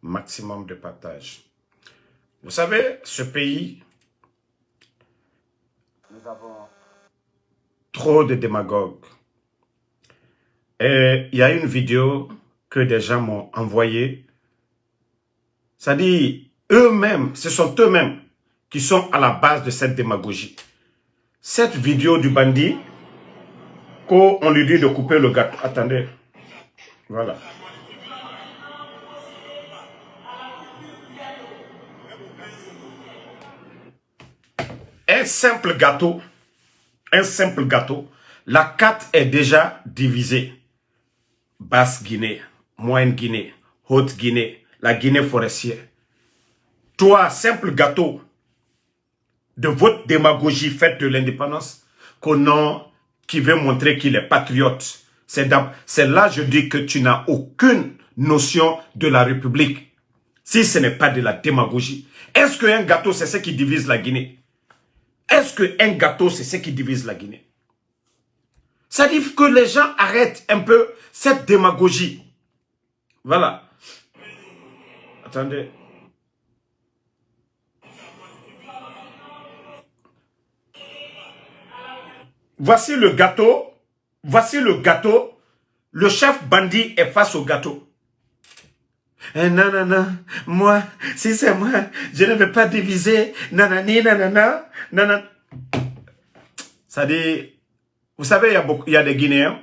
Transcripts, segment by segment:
maximum de partage. Vous savez, ce pays, nous avons trop de démagogues. Et il y a une vidéo que des gens m'ont envoyée. Ça dit, eux-mêmes, ce sont eux-mêmes qui sont à la base de cette démagogie. Cette vidéo du bandit, qu'on lui dit de couper le gâteau. Attendez, voilà. Un simple gâteau, la carte est déjà divisée. Basse-Guinée, Moyenne-Guinée, Haute-Guinée, la Guinée forestière. Toi, simple gâteau de votre démagogie faite de l'indépendance, qui veut montrer qu'il est patriote. C'est là je dis que tu n'as aucune notion de la République. Si ce n'est pas de la démagogie. Est-ce qu'un gâteau, c'est ce qui divise la Guinée? Est-ce qu'un gâteau, c'est ce qui divise la Guinée? Ça dit que les gens arrêtent un peu cette démagogie. Voilà. Attendez. Voici le gâteau. Voici le gâteau. Le chef bandit est face au gâteau. Non, non, non. Moi, si c'est moi, je ne vais pas diviser. Nanani, nanana, nanana. Ça dit, vous savez, il y a des Guinéens.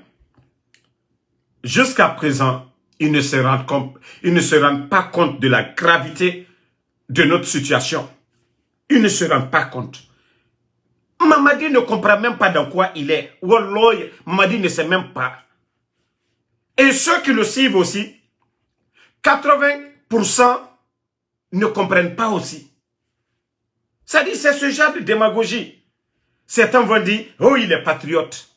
Jusqu'à présent, ils ne se rendent pas compte de la gravité de notre situation. Ils ne se rendent pas compte. Mamadi ne comprend même pas dans quoi il est. Wallah, Mamadi ne sait même pas. Et ceux qui le suivent aussi, 80% ne comprennent pas aussi. Ça dit, c'est ce genre de démagogie. Certains vont dire, oh, il est patriote.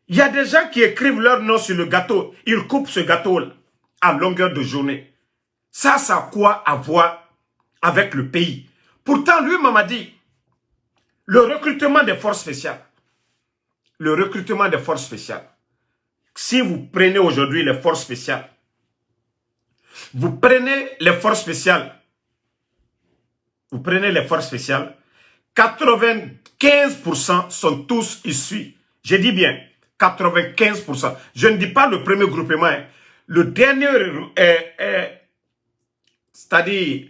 Il y a des gens qui écrivent leur nom sur le gâteau. Ils coupent ce gâteau à longueur de journée. Ça a quoi à voir avec le pays? Pourtant, lui, Mamadi, le recrutement des forces spéciales. Le recrutement des forces spéciales. Si vous prenez aujourd'hui les forces spéciales, vous prenez les forces spéciales, 95% sont tous issus. Je dis bien, 95%. Je ne dis pas le premier groupement. Hein. Le dernier, c'est-à-dire,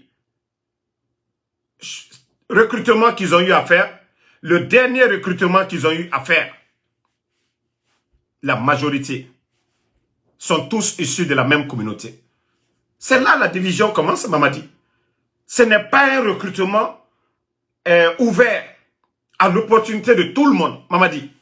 recrutement qu'ils ont eu à faire, le dernier recrutement qu'ils ont eu à faire, la majorité sont tous issus de la même communauté. C'est là la division commence, Mamadi. Ce n'est pas un recrutement ouvert à l'opportunité de tout le monde, Mamadi.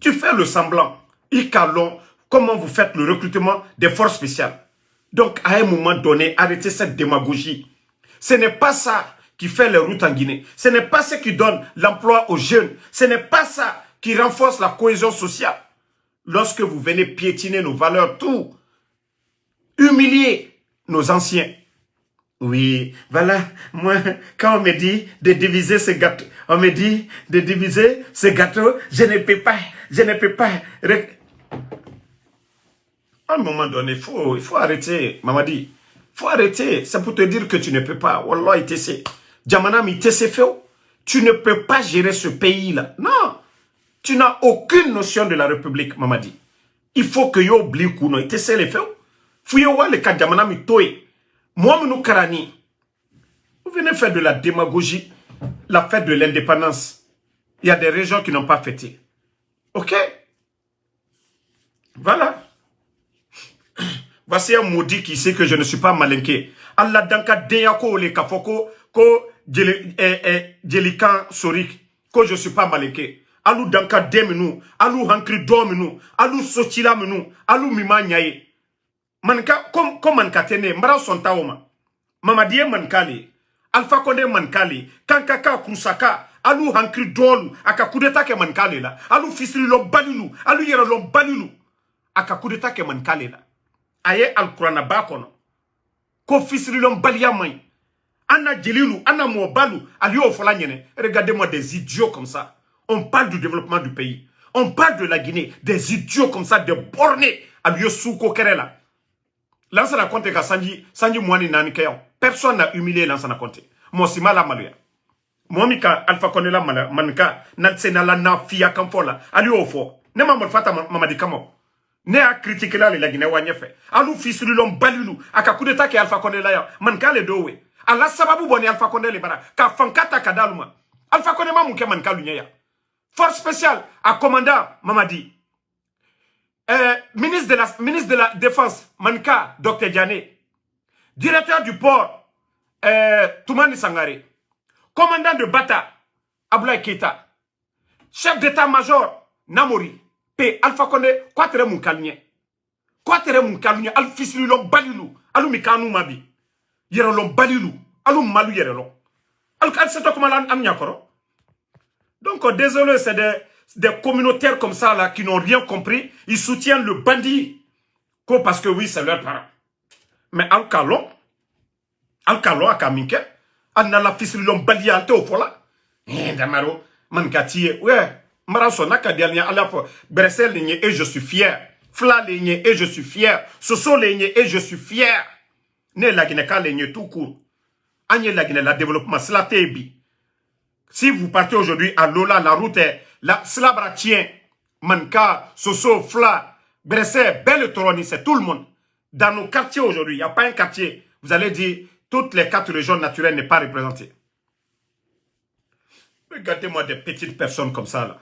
Tu fais le semblant. Ikalon, comment vous faites le recrutement des forces spéciales? Donc, à un moment donné, arrêtez cette démagogie. Ce n'est pas ça qui fait les routes en Guinée. Ce n'est pas ça qui donne l'emploi aux jeunes. Ce n'est pas ça qui renforce la cohésion sociale. Lorsque vous venez piétiner nos valeurs, tout, humilier nos anciens. Oui, voilà, moi, quand on me dit de diviser ce gâteau, on me dit de diviser ce gâteau, je ne peux pas. À un moment donné, il faut arrêter, Mamadi. Il faut arrêter, c'est pour te dire que tu ne peux pas. Wallah, il t'essaie. Djamanam, il t'essaie fait. Tu ne peux pas gérer ce pays-là. Non. Tu n'as aucune notion de la République, Mamadi. Il faut que yo oublie Kouno. Il t'essaie les faits. Fouye-wa le cas Djamanam, il toye. Moi, nous Karani. Vous venez faire de la démagogie, la fête de l'indépendance. Il y a des régions qui n'ont pas fêté. Ok? Voilà. Voici un maudit qui sait que je ne suis pas malinqué. Allah danka deyako le kafoko ko djelikan sorik ko je suis pas malinqué. Alou danka demenu, alou hankri domenu, alou sochila menu, alou mima nyaye. Manka comme manka tene mbara sonta oma. Mamadi mankali, Alpha Condé mankali, kankaka kusaka, alou hankri dolu, aka kudeta ke mankali la, alou fisri lo balilu, alou yera lo balilu, aka kudeta ke mankali la. Aye al-Qur'ana bakono. Ko fisri lo balia may. Anna djelilu, anna mobalu, alio fola nyene. Regardez-moi des idiots comme ça. On parle du développement du pays. On parle de la Guinée, des idiots comme ça, des bornés, alio souko kerela. Lansana Conté ka Sanji Mouani nani kayon. Personne n'a humilié Lansana Conté. Moi si mala maluya. Moi mika Alpha Condé la manka natsena la na fiya kamfola. Ali ofo. Ne ma fata mamadi kamo. Ne a critiqué là les Guinée wanye fait. Alou fils lulom balulu. Aka coup d'état ki Alpha Condé la ya. Manka le dowe. Allah sababu boni Alpha Condé le bara. Ka fankata kadaluma. Alpha Condé ma mouke manka lunya. Force spéciale à commandant Mamadi. Ministre de la Défense, Manka, Dr Diané. Directeur du port, Toumani Sangare. Commandant de Bata, Abdoulaye Keita. Chef d'état-major, Namori. P. Alpha Condé, quoi tere moun kalnye? Quoi tere moun kalnye? Al fisli lom balilou. Alou mikanu mabi. Yere lom balilou. Alou malou yere lom. Al seto comme an nyakoro. Donc, désolé, c'est des communautaires comme ça, là, qui n'ont rien compris. Ils soutiennent le bandit. Parce que oui, c'est leur parent. Mais Al-Kalon, à Kaminke, Al-Nala Fisrilon Bali Alte au Fola. Damaro, Mankati, ouais, Marasona Kadiania, à la fois, Bressel ligné et je suis fier. Fla ligné et je suis fier. Soso ligné et je suis fier. Ne la Guineka ligné tout court. Agne la Guinée, la développement, c'est la TB. Si vous partez aujourd'hui à Lola, la route est la Slabratien, Manka, Soso, Fla, Bressé, Belle Toroni, c'est tout le monde. Dans nos quartiers aujourd'hui, il n'y a pas un quartier. Vous allez dire, toutes les 4 régions naturelles n'est pas représentées. Regardez-moi des petites personnes comme ça là.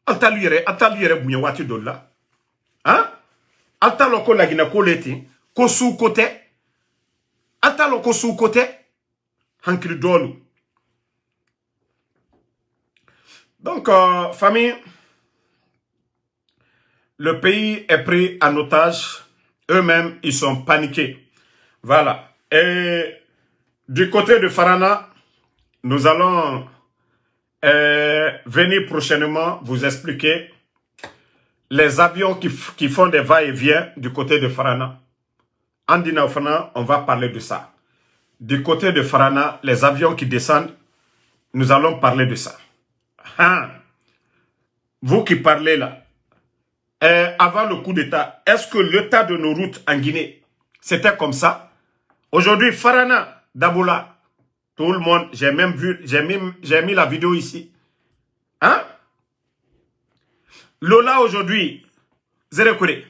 Altaluire bounyawati do là. Hein? Altaloko la gina koleti, ko sous côté. Altaloko sous côté. Hankri dolu. Donc, famille, le pays est pris en otage. Eux-mêmes, ils sont paniqués. Voilà. Et du côté de Farana, nous allons venir prochainement vous expliquer les avions qui font des va-et-vient du côté de Farana. En dînant Farana, on va parler de ça. Du côté de Farana, les avions qui descendent, nous allons parler de ça. Hein? Vous qui parlez là, avant le coup d'État, est-ce que l'état de nos routes en Guinée, c'était comme ça? Aujourd'hui, Farana, Daboula, tout le monde, j'ai même vu, j'ai mis la vidéo ici. Hein? Lola aujourd'hui, Zérekure,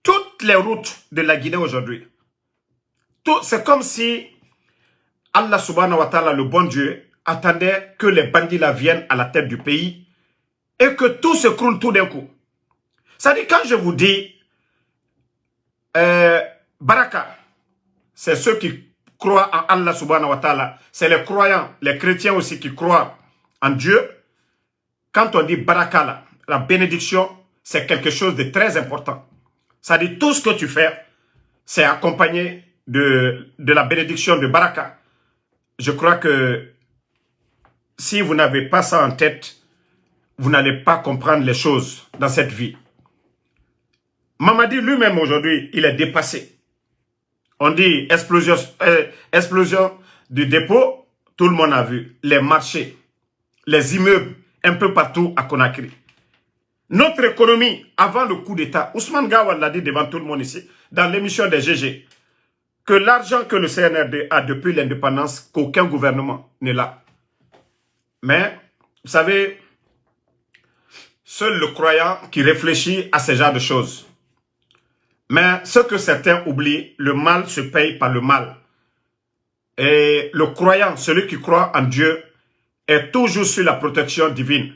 toutes les routes de la Guinée aujourd'hui, c'est comme si Allah subhanahu wa ta'ala, le bon Dieu, attendait que les bandits là viennent à la tête du pays et que tout se croule tout d'un coup. C'est-à-dire, quand je vous dis Baraka, c'est ceux qui croient en Allah subhanahu wa ta'ala, c'est les croyants, les chrétiens aussi qui croient en Dieu. Quand on dit Baraka, là, la bénédiction, c'est quelque chose de très important. C'est-à-dire, tout ce que tu fais, c'est accompagné de la bénédiction de Baraka. Je crois que si vous n'avez pas ça en tête, vous n'allez pas comprendre les choses dans cette vie. Mamadi lui-même aujourd'hui, il est dépassé. On dit explosion du dépôt, tout le monde a vu. Les marchés, les immeubles, un peu partout à Conakry. Notre économie, avant le coup d'État, Ousmane Gawal l'a dit devant tout le monde ici, dans l'émission des GG, que l'argent que le CNRD a depuis l'indépendance, qu'aucun gouvernement n'est là. Mais, vous savez, seul le croyant qui réfléchit à ce genre de choses. Mais ce que certains oublient, le mal se paye par le mal. Et le croyant, celui qui croit en Dieu, est toujours sur la protection divine.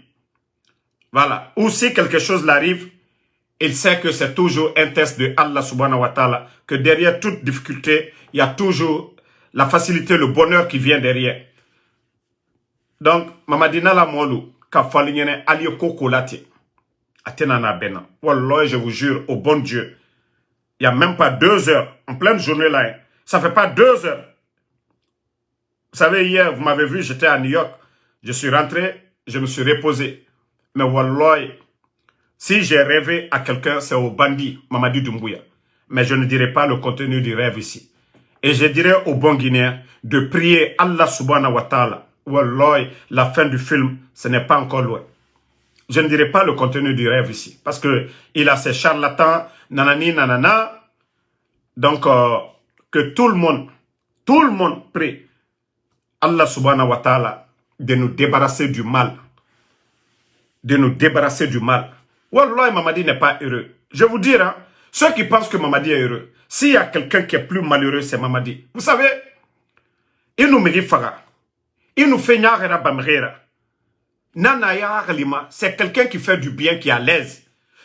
Voilà. Ou si quelque chose l'arrive, il sait que c'est toujours un test de Allah subhanahu wa ta'ala, que derrière toute difficulté, il y a toujours la facilité, le bonheur qui vient derrière. Donc, Mamadina la molu, ka falignene ali koko lati. Atenana bena. Wallah, je vous jure, au bon Dieu, il n'y a même pas 2 heures, en pleine journée là, ça fait pas 2 heures. Vous savez, hier, vous m'avez vu, j'étais à New York, je suis rentré, je me suis reposé. Mais wallah, si j'ai rêvé à quelqu'un, c'est au bandit, Mamadi Doumbouya. Mais je ne dirai pas le contenu du rêve ici. Et je dirais aux bons Guinéens de prier Allah subhanahu wa ta'ala. Wallah, la fin du film, ce n'est pas encore loin. Je ne dirai pas le contenu du rêve ici. Parce que il a ces charlatans, nanani, nanana. Donc, que tout le monde prie Allah subhanahu wa ta'ala de nous débarrasser du mal. De nous débarrasser du mal. Wallah, Mamadi n'est pas heureux. Je vous dire, hein, ceux qui pensent que Mamadi est heureux, s'il y a quelqu'un qui est plus malheureux, c'est Mamadi. Vous savez, il nous mérite fara. Il nous fait nyara bamrera. Nana lima, c'est quelqu'un qui fait du bien, qui est à l'aise.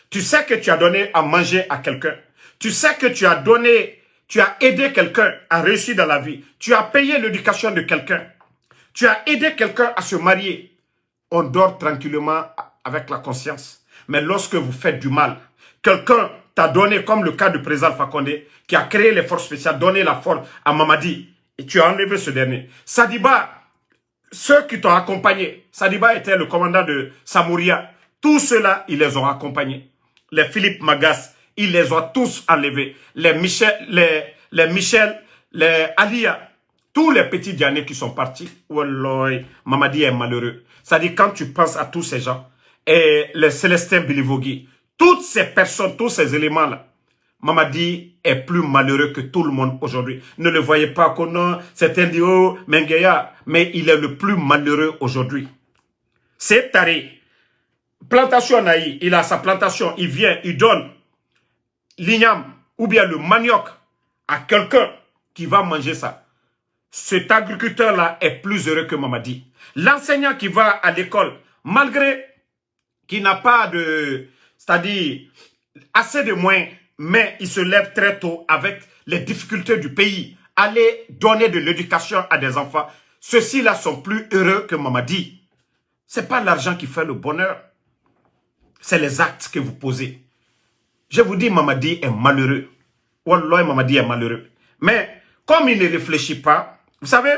Tu sais que tu as donné à manger à quelqu'un. Tu sais que tu as aidé quelqu'un à réussir dans la vie. Tu as payé l'éducation de quelqu'un. Tu as aidé quelqu'un à se marier. On dort tranquillement avec la conscience. Mais lorsque vous faites du mal, quelqu'un t'a donné, comme le cas du président Alpha Condé, qui a créé les forces spéciales, donné la force à Mamadi, et tu as enlevé ce dernier. Sadiba, ceux qui t'ont accompagné, Sadiba était le commandant de Samouria, tous ceux-là, ils les ont accompagnés. Les Philippe Magas, ils les ont tous enlevés. Les Michel, les Alia, tous les petits Dianés qui sont partis. Wallah, Mamadi est malheureux. C'est-à-dire, quand tu penses à tous ces gens, et les Célestin Bilivogui, toutes ces personnes, tous ces éléments-là, Mamadi est plus malheureux que tout le monde aujourd'hui. Ne le voyez pas qu'on a, c'est un dio, Mengeya, mais il est le plus malheureux aujourd'hui. C'est taré. Plantation naï, il a sa plantation, il vient, il donne l'igname ou bien le manioc à quelqu'un qui va manger ça. Cet agriculteur-là est plus heureux que Mamadi. L'enseignant qui va à l'école, malgré qu'il n'a pas de, c'est-à-dire assez de moyens, mais il se lève très tôt avec les difficultés du pays, aller donner de l'éducation à des enfants. Ceux-ci-là sont plus heureux que Mamadi. Ce n'est pas l'argent qui fait le bonheur. C'est les actes que vous posez. Je vous dis, Mamadi est malheureux. Wallah, Mamadi est malheureux. Mais comme il ne réfléchit pas, vous savez,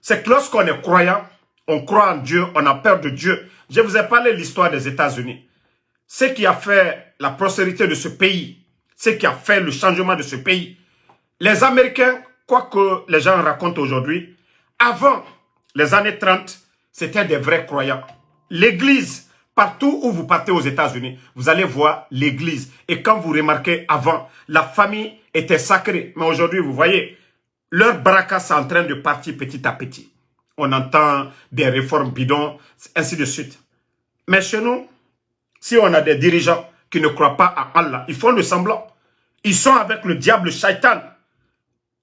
c'est que lorsqu'on est croyant, on croit en Dieu, on a peur de Dieu. Je vous ai parlé de l'histoire des États-Unis. Ce qui a fait la prospérité de ce pays, ce qui a fait le changement de ce pays. Les Américains, quoi que les gens racontent aujourd'hui, avant les années 30, c'était des vrais croyants. L'église, partout où vous partez aux États-Unis, vous allez voir l'église. Et quand vous remarquez avant, la famille était sacrée. Mais aujourd'hui, vous voyez, leur baraka est en train de partir petit à petit. On entend des réformes bidons, ainsi de suite. Mais chez nous, si on a des dirigeants qui ne croient pas à Allah, ils font le semblant. Ils sont avec le diable, le shaitan.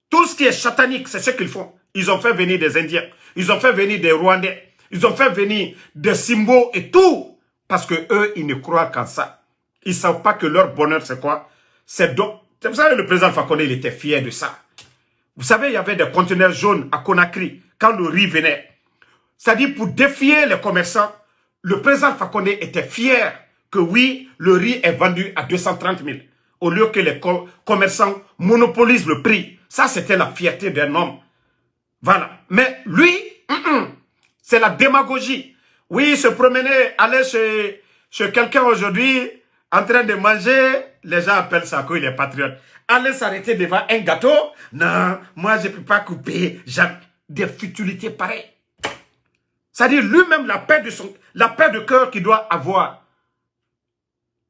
Tout ce qui est satanique, c'est ce qu'ils font. Ils ont fait venir des Indiens. Ils ont fait venir des Rwandais. Ils ont fait venir des Simbo et tout. Parce que eux, ils ne croient qu'en ça. Ils ne savent pas que leur bonheur, c'est quoi? C'est donc. Vous savez, le président Alpha Condé, il était fier de ça. Vous savez, il y avait des conteneurs jaunes à Conakry quand le riz venait. C'est-à-dire, pour défier les commerçants, le président Alpha Condé était fier que oui, le riz est vendu à 230 000. Au lieu que les commerçants monopolisent le prix. Ça, c'était la fierté d'un homme. Voilà. Mais lui, c'est la démagogie. Oui, il se promenait, aller chez quelqu'un aujourd'hui, en train de manger, les gens appellent ça qu'il est patriote. Aller s'arrêter devant un gâteau, non, moi je ne peux pas couper. Des futilités pareilles. C'est-à-dire lui-même, la paix de cœur qu'il doit avoir.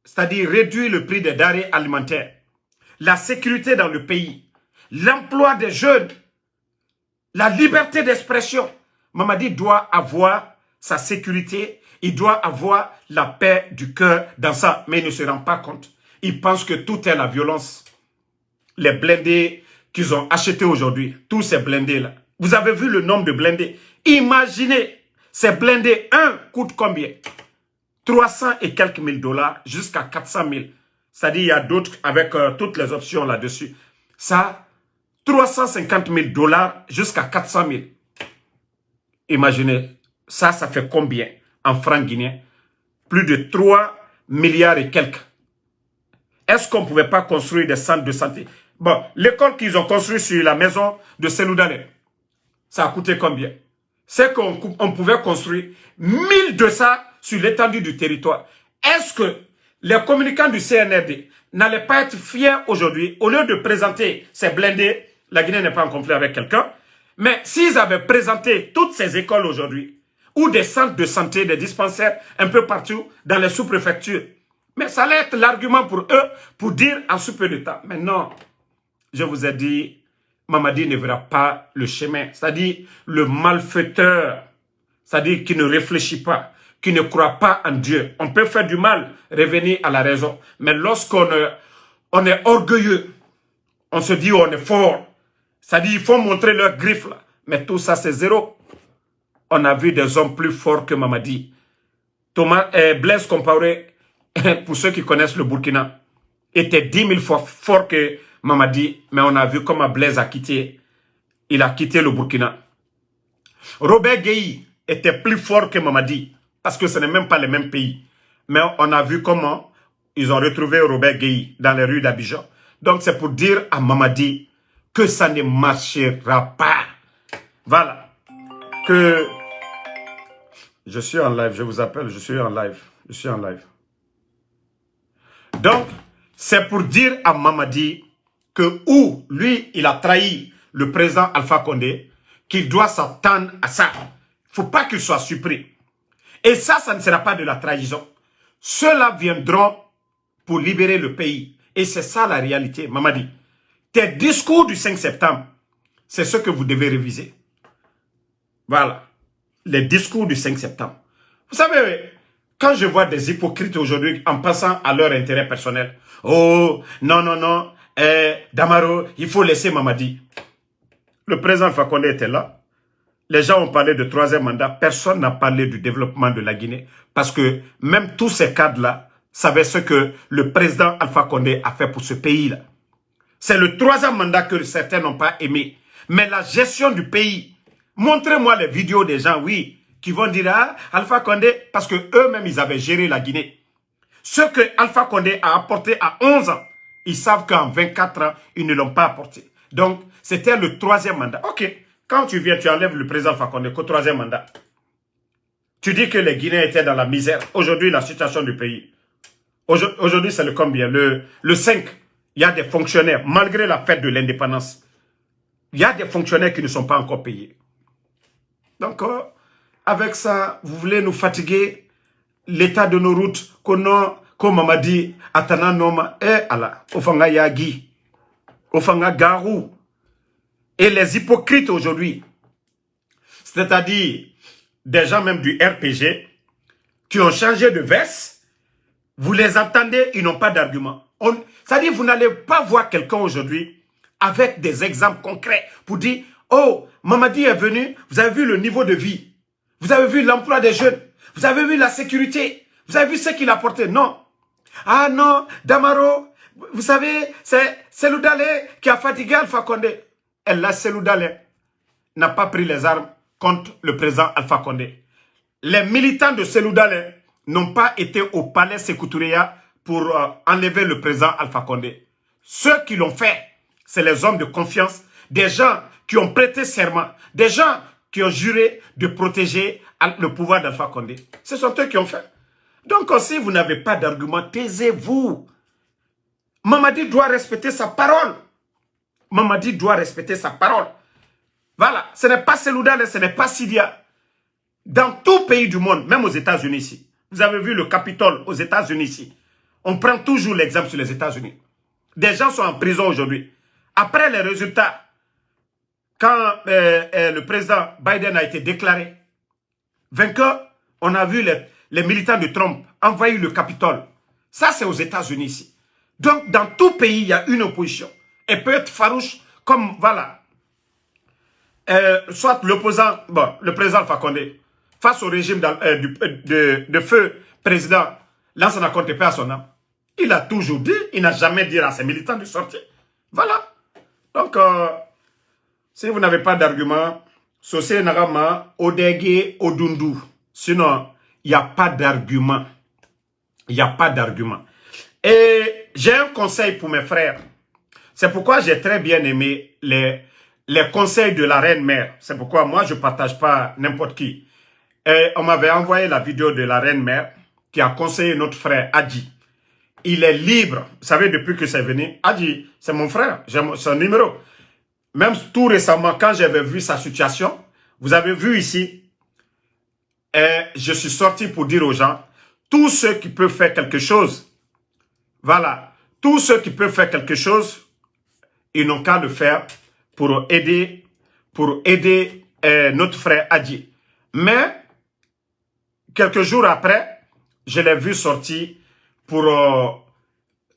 C'est-à-dire réduire le prix des denrées alimentaires. La sécurité dans le pays. L'emploi des jeunes. La liberté d'expression. Mamadi doit avoir sa sécurité. Il doit avoir la paix du cœur dans ça. Mais il ne se rend pas compte. Il pense que tout est la violence. Les blindés qu'ils ont achetés aujourd'hui. Tous ces blindés-là. Vous avez vu le nombre de blindés. Imaginez, ces blindés, un coûte combien? 300 et quelques mille dollars jusqu'à 400 000. C'est-à-dire, il y a d'autres avec toutes les options là-dessus. Ça, 350 000 dollars jusqu'à 400 000. Imaginez, ça fait combien en francs guinéens? Plus de 3 milliards et quelques. Est-ce qu'on ne pouvait pas construire des centres de santé? Bon, l'école qu'ils ont construite sur la maison de Seloudane, ça a coûté combien? C'est qu'on pouvait construire 1200 sur l'étendue du territoire. Est-ce que les communicants du CNRD n'allaient pas être fiers aujourd'hui, au lieu de présenter ces blindés, la Guinée n'est pas en conflit avec quelqu'un, mais s'ils avaient présenté toutes ces écoles aujourd'hui, ou des centres de santé, des dispensaires un peu partout dans les sous-préfectures, mais ça allait être l'argument pour eux, pour dire en sous peu de temps. Mais non, je vous ai dit, Mamadi ne verra pas le chemin. C'est-à-dire le malfaiteur, c'est-à-dire qui ne réfléchit pas, qui ne croit pas en Dieu. On peut faire du mal, revenir à la raison. Mais lorsqu'on on est orgueilleux, on se dit on est fort. C'est-à-dire il faut montrer leurs griffes là. Mais tout ça c'est zéro. On a vu des hommes plus forts que Mamadi. Blaise Compaoré, pour ceux qui connaissent le Burkina, était 10 000 fois fort que Mamadi, mais on a vu comment Blaise a quitté. Il a quitté le Burkina. Robert Gueye était plus fort que Mamadi, parce que ce n'est même pas les mêmes pays. Mais on a vu comment ils ont retrouvé Robert Gueye dans les rues d'Abidjan. Donc c'est pour dire à Mamadi que ça ne marchera pas. Voilà. Que je suis en live, je vous appelle, je suis en live. Je suis en live. Donc, c'est pour dire à Mamadi que lui, il a trahi le président Alpha Condé, qu'il doit s'attendre à ça. Il ne faut pas qu'il soit surpris. Et ça ne sera pas de la trahison. Ceux-là viendront pour libérer le pays. Et c'est ça la réalité, Mamadi. Tes discours du 5 septembre, c'est ce que vous devez réviser. Voilà. Les discours du 5 septembre. Vous savez, quand je vois des hypocrites aujourd'hui en passant à leur intérêt personnel, oh, non, Damaro, il faut laisser Mamadi. Le président Fakonde était là. Les gens ont parlé de troisième mandat. Personne n'a parlé du développement de la Guinée. Parce que même tous ces cadres-là savaient ce que le président Alpha Condé a fait pour ce pays-là. C'est le troisième mandat que certains n'ont pas aimé. Mais la gestion du pays, montrez-moi les vidéos des gens, oui, qui vont dire, ah, Alpha Condé, parce que eux-mêmes, ils avaient géré la Guinée. Ce que Alpha Condé a apporté à 11 ans, ils savent qu'en 24 ans, ils ne l'ont pas apporté. Donc, c'était le troisième mandat. Ok, quand tu viens, tu enlèves le président Alpha Condé qu'au troisième mandat. Tu dis que les Guinéens étaient dans la misère. Aujourd'hui, la situation du pays. Aujourd'hui, c'est le combien? Le 5, il y a des fonctionnaires, malgré la fête de l'indépendance. Il y a des fonctionnaires qui ne sont pas encore payés. Donc, avec ça, vous voulez nous fatiguer l'état de nos routes, comme Mamadi, Atana Noma, Allah, Ofanga Yagi, Ofanga Garou. Et les hypocrites aujourd'hui, c'est-à-dire des gens même du RPG, qui ont changé de veste, vous les entendez, ils n'ont pas d'argument. C'est-à-dire, vous n'allez pas voir quelqu'un aujourd'hui avec des exemples concrets pour dire, oh, Mamadi est venu, vous avez vu le niveau de vie, vous avez vu l'emploi des jeunes, vous avez vu la sécurité, vous avez vu ce qu'il a apporté. Non. Ah non, Damaro, vous savez, c'est Cellou Dalein qui a fatigué Alpha Condé. Et là, Cellou Dalein n'a pas pris les armes contre le président Alpha Condé. Les militants de Cellou Dalein n'ont pas été au palais Sékou Touréa pour enlever le président Alpha Condé. Ceux qui l'ont fait, c'est les hommes de confiance, des gens qui ont prêté serment, des gens qui ont juré de protéger le pouvoir d'Alpha Condé. Ce sont eux qui ont fait. Donc, si vous n'avez pas d'argument, taisez-vous. Mamadi doit respecter sa parole. Mamadi doit respecter sa parole. Voilà, ce n'est pas Cellou Dalein, ce n'est pas Sidia. Dans tout pays du monde, même aux États-Unis ici, vous avez vu le Capitole aux États-Unis ici. On prend toujours l'exemple sur les États-Unis. Des gens sont en prison aujourd'hui. Après les résultats, quand le président Biden a été déclaré vainqueur, on a vu les militants de Trump envahir le Capitole. Ça, c'est aux États-Unis ici. Donc, dans tout pays, il y a une opposition. Elle peut être farouche, comme, voilà, soit l'opposant, bon, le président Alpha Condé, face au régime de feu président Lansana Conté à son âme. Il a toujours dit, il n'a jamais dit à ses militants de sortir. Voilà. Donc, si vous n'avez pas d'argument, Sosé Narama, Odege, Odundu. Sinon, il n'y a pas d'argument. Il n'y a pas d'argument. Et j'ai un conseil pour mes frères. C'est pourquoi j'ai très bien aimé les conseils de la reine-mère. C'est pourquoi moi, je ne partage pas n'importe qui. Et on m'avait envoyé la vidéo de la reine-mère qui a conseillé notre frère Adji. Il est libre. Vous savez, depuis que c'est venu, Adji, c'est mon frère. J'ai son numéro. Même tout récemment, quand j'avais vu sa situation, vous avez vu ici, je suis sorti pour dire aux gens, tous ceux qui peuvent faire quelque chose, voilà, tous ceux qui peuvent faire quelque chose, ils n'ont qu'à le faire pour aider notre frère Adji. Mais, quelques jours après, je l'ai vu sortir pour,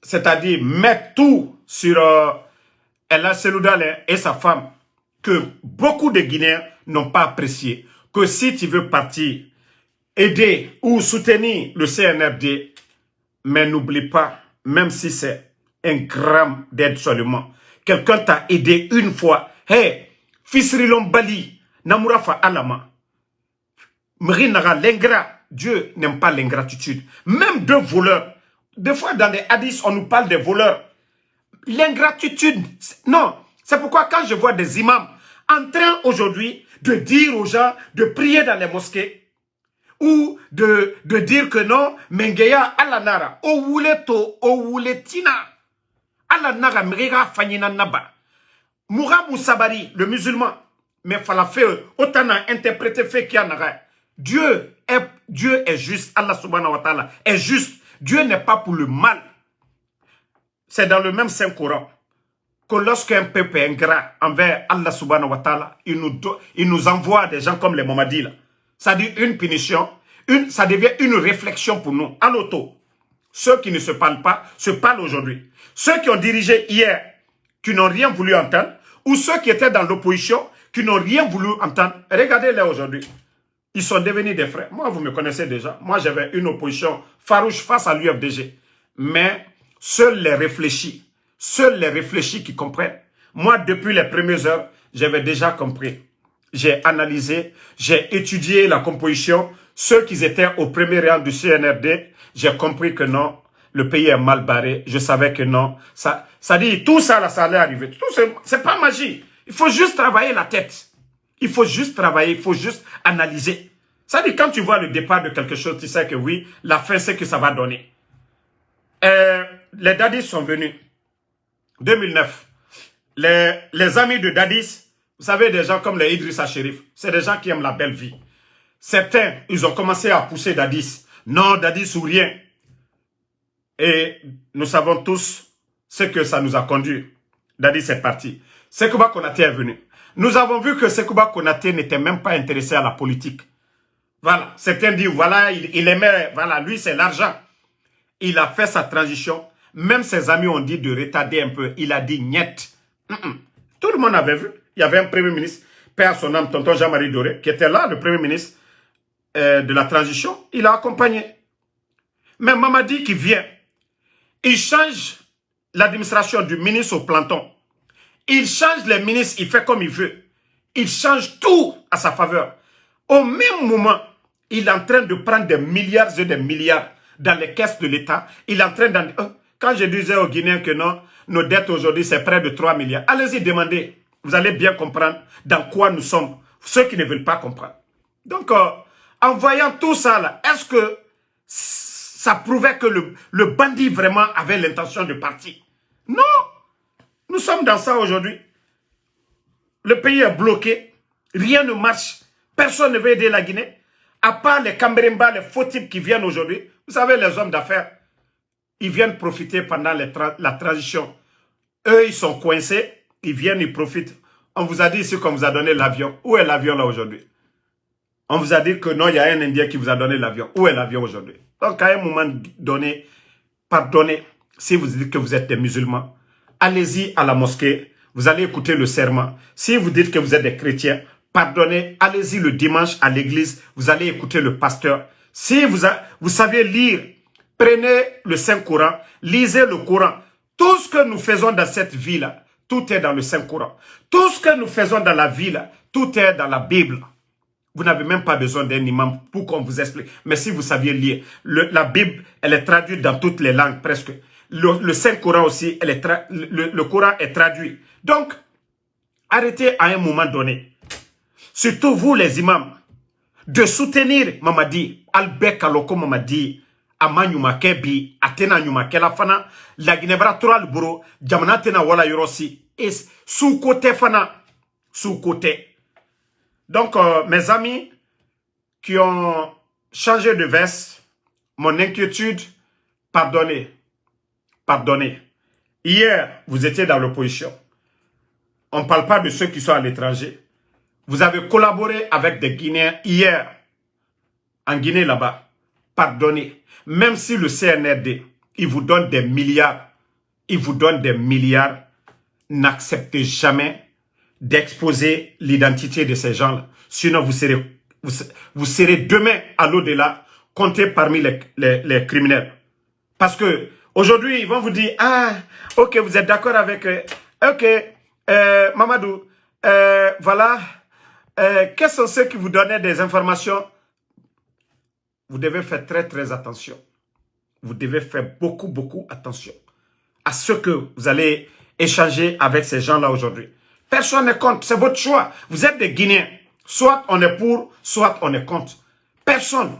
c'est-à-dire mettre tout sur Ella Seloudalé et sa femme, que beaucoup de Guinéens n'ont pas apprécié. Que si tu veux partir, aider ou soutenir le CNRD, mais n'oublie pas, même si c'est un gramme d'aide seulement, quelqu'un t'a aidé une fois, hey, Fisrilon Bali, Namurafa Alama, Mrinaga, l'ingrat, Dieu n'aime pas l'ingratitude. Même deux voleurs, des fois dans les hadiths, on nous parle des voleurs. L'ingratitude, non, c'est pourquoi quand je vois des imams en train aujourd'hui de dire aux gens de prier dans les mosquées, ou de dire que non, Mengeya Alanara, Owuleto, Owuletina, Alanara, Mrega Fanyina Naba, Moura Moussabari, le musulman, mais Falafel, autant a interprété fait qu'il y en a. Dieu est juste, Allah subhanahu wa ta'ala est juste. Dieu n'est pas pour le mal. C'est dans le même Saint-Coran que lorsqu'un peuple est ingrat envers Allah subhanahu wa ta'ala, il nous envoie des gens comme les Mamadi là. Ça dit une punition, ça devient une réflexion pour nous, à l'auto. Ceux qui ne se parlent pas, se parlent aujourd'hui. Ceux qui ont dirigé hier, qui n'ont rien voulu entendre, ou ceux qui étaient dans l'opposition, qui n'ont rien voulu entendre, regardez-les aujourd'hui. Ils sont devenus des frères. Moi, vous me connaissez déjà. Moi, j'avais une opposition farouche face à l'UFDG. Mais seuls les réfléchis qui comprennent. Moi, depuis les premières heures, j'avais déjà compris. J'ai analysé, j'ai étudié la composition. Ceux qui étaient au premier rang du CNRD, j'ai compris que non, le pays est mal barré. Je savais que non. Ça dit, tout ça, là, ça allait arriver. C'est pas magie. Il faut juste travailler la tête. Il faut juste travailler, il faut juste analyser. Ça dit, quand tu vois le départ de quelque chose, tu sais que oui, la fin, c'est que ça va donner. Les Dadis sont venus. 2009. Les amis de Dadis, vous savez, des gens comme les Idrissa Chérif, c'est des gens qui aiment la belle vie. Certains, ils ont commencé à pousser Dadis. Non, Dadis ou rien. Et nous savons tous ce que ça nous a conduit. Dadis est parti. Sekouba Konaté est venu. Nous avons vu que Sekouba Konaté n'était même pas intéressé à la politique. Voilà. Certains disent, voilà, il aimait, voilà, lui c'est l'argent. Il a fait sa transition. Même ses amis ont dit de retarder un peu. Il a dit niet. Tout le monde avait vu. Il y avait un premier ministre, père son âme, tonton Jean-Marie Doré, qui était là, le premier ministre de la transition. Il a accompagné. Mais Mamadi qui vient, il change l'administration du ministre au planton. Il change les ministres, il fait comme il veut. Il change tout à sa faveur. Au même moment, il est en train de prendre des milliards et des milliards dans les caisses de l'État. Il est en train d'en... Quand je disais aux Guinéens que non, nos dettes aujourd'hui, c'est près de 3 milliards. Allez-y, demandez. Vous allez bien comprendre dans quoi nous sommes. Ceux qui ne veulent pas comprendre. Donc, en voyant tout ça, là, est-ce que ça prouvait que le bandit vraiment avait l'intention de partir? Non. Nous sommes dans ça aujourd'hui. Le pays est bloqué. Rien ne marche. Personne ne veut aider la Guinée. À part les Cambéremba, les faux types qui viennent aujourd'hui. Vous savez, les hommes d'affaires, ils viennent profiter pendant la transition. Eux, ils sont coincés. Ils viennent, ils profitent. On vous a dit ici qu'on vous a donné l'avion. Où est l'avion là aujourd'hui? On vous a dit que non, il y a un Indien qui vous a donné l'avion. Où est l'avion aujourd'hui? Donc, à un moment donné, pardonnez, si vous dites que vous êtes des musulmans, allez-y à la mosquée. Vous allez écouter le serment. Si vous dites que vous êtes des chrétiens, pardonnez, allez-y le dimanche à l'église. Vous allez écouter le pasteur. Si vous savez lire, prenez le Saint-Coran, lisez le Coran. Tout ce que nous faisons dans cette vie-là, tout est dans le Saint-Coran. Tout ce que nous faisons dans la vie-là, tout est dans la Bible. Vous n'avez même pas besoin d'un imam pour qu'on vous explique. Mais si vous saviez lire, la Bible, elle est traduite dans toutes les langues presque. Le Saint-Coran aussi, le Coran est traduit. Donc, arrêtez à un moment donné. Surtout vous les imams, de soutenir Mamadi, Albert Kaloko Mamadi, Amanyuma Kebi, Atena Nyuma Kelafana, la Guinébra Toral Buro, Jamanatena Wala Yorosi, et sous-côté Fana, sous-côté. Donc, mes amis qui ont changé de veste, mon inquiétude, pardonnez. Pardonnez. Hier, vous étiez dans l'opposition. On ne parle pas de ceux qui sont à l'étranger. Vous avez collaboré avec des Guinéens hier, en Guinée là-bas. Pardonnez. Même si le CNRD, il vous donne des milliards, n'acceptez jamais d'exposer l'identité de ces gens-là. Sinon, vous serez demain à l'au-delà compté parmi les criminels. Parce que aujourd'hui, ils vont vous dire, ah, ok, vous êtes d'accord avec, ok, Mamadou, voilà, quels sont ceux qui vous donnaient des informations? Vous devez faire très, très attention. Vous devez faire beaucoup, beaucoup attention à ce que vous allez échanger avec ces gens-là aujourd'hui. Personne n'est contre, c'est votre choix. Vous êtes des Guinéens. Soit on est pour, soit on est contre. Personne.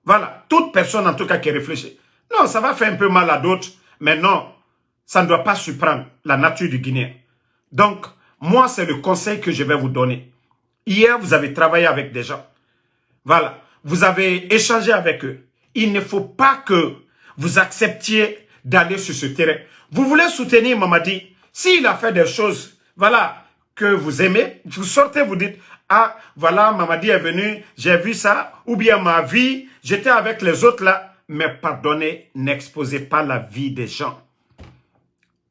Voilà, toute personne en tout cas qui réfléchit. Non, ça va faire un peu mal à d'autres, mais non, ça ne doit pas surprendre la nature du Guinéen. Donc, moi, c'est le conseil que je vais vous donner. Hier, vous avez travaillé avec des gens. Voilà, vous avez échangé avec eux. Il ne faut pas que vous acceptiez d'aller sur ce terrain. Vous voulez soutenir Mamadi. S'il a fait des choses, voilà, que vous aimez, vous sortez, vous dites, ah, voilà, Mamadi est venu, j'ai vu ça, ou bien ma vie, j'étais avec les autres là. Mais pardonnez, n'exposez pas la vie des gens.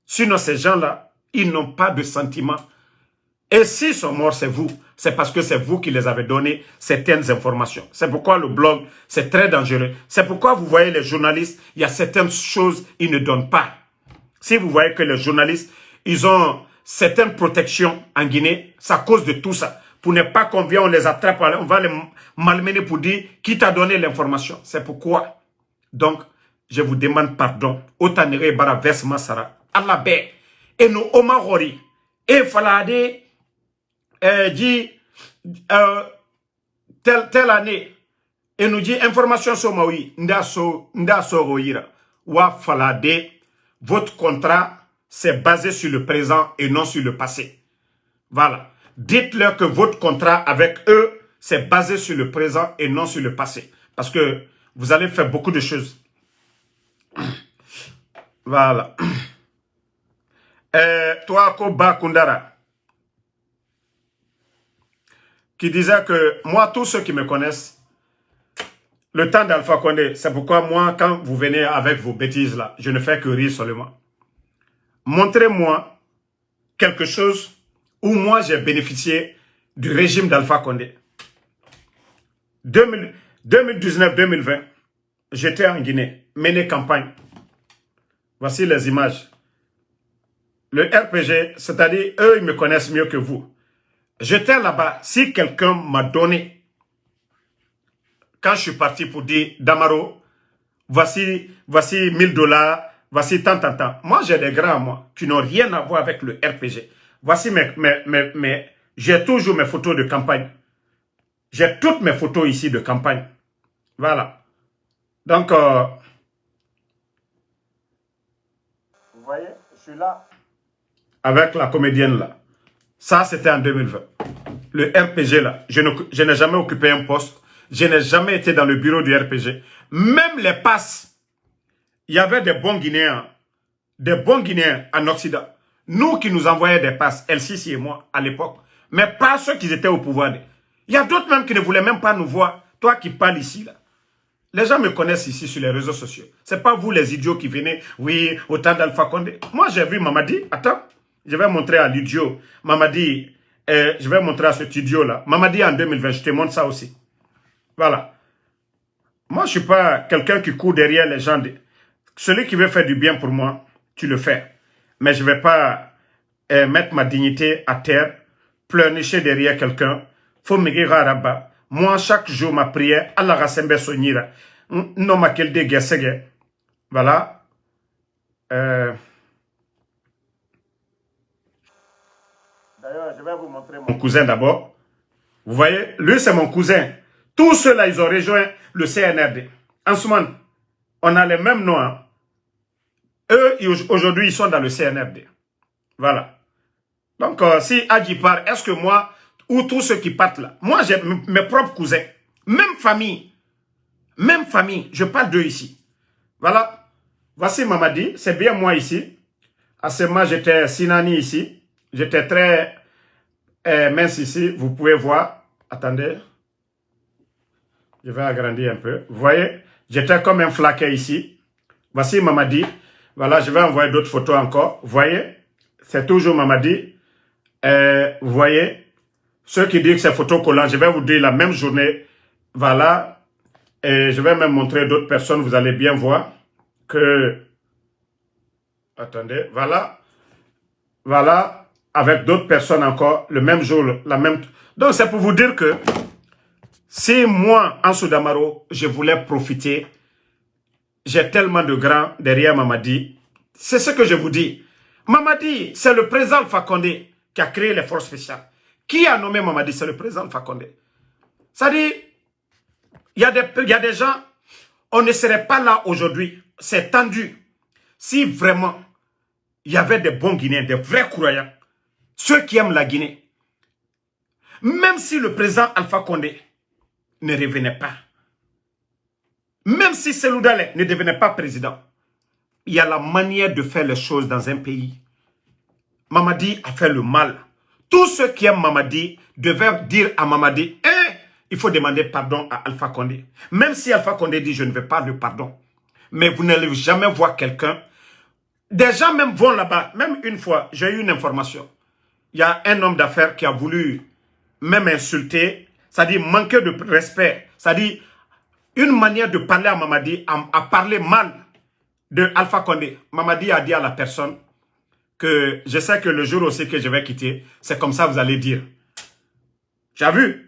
Sinon, ces gens-là, ils n'ont pas de sentiments. Et s'ils sont morts, c'est vous. C'est parce que c'est vous qui les avez donné certaines informations. C'est pourquoi le blog, c'est très dangereux. C'est pourquoi vous voyez les journalistes, il y a certaines choses qu'ils ne donnent pas. Si vous voyez que les journalistes, ils ont certaines protections en Guinée, c'est à cause de tout ça. Pour ne pas qu'on vienne, on les attrape, on va les malmener pour dire qui t'a donné l'information. C'est pourquoi. Donc, je vous demande pardon. Otanere bara versement sara. Allah be. Et nous, Omahori. Et falade. Dit. Telle année. Et nous dit information sur Maui. Ndaso roira. Wa falade. Votre contrat, c'est basé sur le présent et non sur le passé. Voilà. Dites-leur que votre contrat avec eux, c'est basé sur le présent et non sur le passé. Parce que vous allez faire beaucoup de choses. Voilà. Toi, Koba Kundara, qui disait que moi, tous ceux qui me connaissent, le temps d'Alpha Condé, c'est pourquoi moi, quand vous venez avec vos bêtises là, je ne fais que rire seulement. Montrez-moi quelque chose où moi j'ai bénéficié du régime d'Alpha Condé. 2019-2020, j'étais en Guinée, mené campagne. Voici les images. Le RPG, c'est-à-dire, eux, ils me connaissent mieux que vous. J'étais là-bas. Si quelqu'un m'a donné, quand je suis parti pour dire, Damaro, voici $1000, voici tant. Moi, j'ai des grands, moi, qui n'ont rien à voir avec le RPG. Voici j'ai toujours mes photos de campagne. J'ai toutes mes photos ici de campagne. Voilà. Donc, vous voyez, je suis là. Avec la comédienne là. Ça, c'était en 2020. Le RPG là, je n'ai jamais occupé un poste. Je n'ai jamais été dans le bureau du RPG. Même les passes, il y avait des bons Guinéens en Occident. Nous qui nous envoyaient des passes, El-Sisi et moi, à l'époque. Mais pas ceux qui étaient au pouvoir. Il y a d'autres même qui ne voulaient même pas nous voir. Toi qui parles ici, là. Les gens me connaissent ici sur les réseaux sociaux. Ce n'est pas vous les idiots qui venez, oui, au temps d'Alpha Condé. Moi, j'ai vu Mamadi. Attends, je vais montrer à l'idiot. Mamadi, je vais montrer à cet idiot-là. Mamadi en 2020, je te montre ça aussi. Voilà. Moi, je ne suis pas quelqu'un qui court derrière les gens. Celui qui veut faire du bien pour moi, tu le fais. Mais je ne vais pas mettre ma dignité à terre, pleurnicher derrière quelqu'un. Faut me dire là-bas. Moi, chaque jour, ma prière, Allah rassemble sonira. Non, ma quel de voilà. D'ailleurs, je vais vous montrer mon cousin d'abord. Vous voyez, lui, c'est mon cousin. Tous ceux-là, ils ont rejoint le CNRD. En ce moment, on a les mêmes noms. Hein. Eux, aujourd'hui, ils sont dans le CNRD. Voilà. Donc, si Adji part, est-ce que moi, ou tous ceux qui partent là, moi, j'ai mes propres cousins, même famille, je parle d'eux ici. Voilà. Voici Mamadi, c'est bien moi ici. À ce moment, j'étais Sinani ici. J'étais très mince ici, vous pouvez voir. Attendez. Je vais agrandir un peu. Vous voyez, j'étais comme un flaquet ici. Voici Mamadi. Voilà, je vais envoyer d'autres photos encore. Vous voyez, c'est toujours Mamadi. Vous voyez, ceux qui disent que c'est photo collant, je vais vous dire la même journée. Voilà. Et je vais même montrer d'autres personnes. Vous allez bien voir que... Attendez, voilà. Voilà. Avec d'autres personnes encore, le même jour, la même... Donc, c'est pour vous dire que si moi, Ansou Damaro, je voulais profiter, j'ai tellement de grands derrière Mamadi. C'est ce que je vous dis. Mamadi, c'est le président Alpha Condé qui a créé les forces spéciales. Qui a nommé Mamadi? C'est le président Alpha Condé. C'est-à-dire, il y a des gens, on ne serait pas là aujourd'hui. C'est tendu. Si vraiment, il y avait des bons Guinéens, des vrais croyants, ceux qui aiment la Guinée, même si le président Alpha Condé ne revenait pas, même si Cellou Dalein ne devenait pas président, il y a la manière de faire les choses dans un pays. Mamadi a fait le mal. Tous ceux qui aiment Mamadi devaient dire à Mamadi, il faut demander pardon à Alpha Condé. Même si Alpha Condé dit, je ne veux pas le pardon. Mais vous n'allez jamais voir quelqu'un. Des gens même vont là-bas. Même une fois, j'ai eu une information. Il y a un homme d'affaires qui a voulu même insulter, c'est-à-dire manquer de respect, c'est-à-dire une manière de parler à Mamadi, à parler mal de Alpha Condé. Mamadi a dit à la personne que je sais que le jour aussi que je vais quitter, c'est comme ça vous allez dire. Tu as vu?